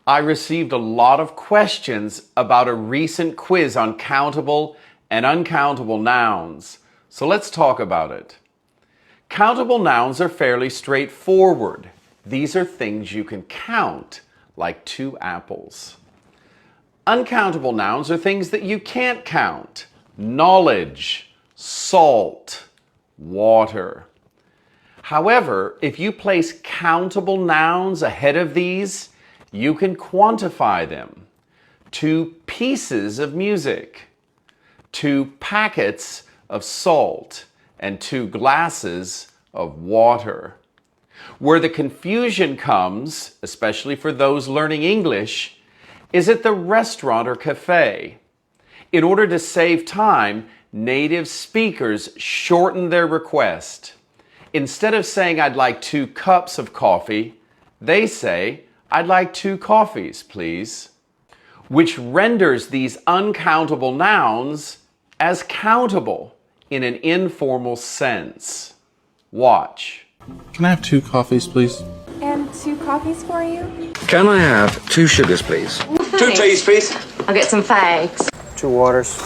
I received a lot of questions about a recent quiz on countable and uncountable nouns. So let's talk about it. Countable nouns are fairly straightforward. These are things you can count, like 2 apples. Uncountable nouns are things that you can't count. Knowledge, salt, water. However, if you place countable nouns ahead of these, you can quantify them. 2 pieces of music, 2 packets of salt, and 2 glasses of water. Where the confusion comes, especially for those learning English, is at the restaurant or cafe. In order to save time, native speakers shorten their request. Instead of saying, "I'd like 2 cups of coffee," they say, "I'd like 2 coffees, please," which renders these uncountable nouns as countable in an informal sense. Watch. Can I have 2 coffees, please? And 2 coffees for you? Can I have 2 sugars, please? 2 teas, please. I'll get some fags. 2 waters.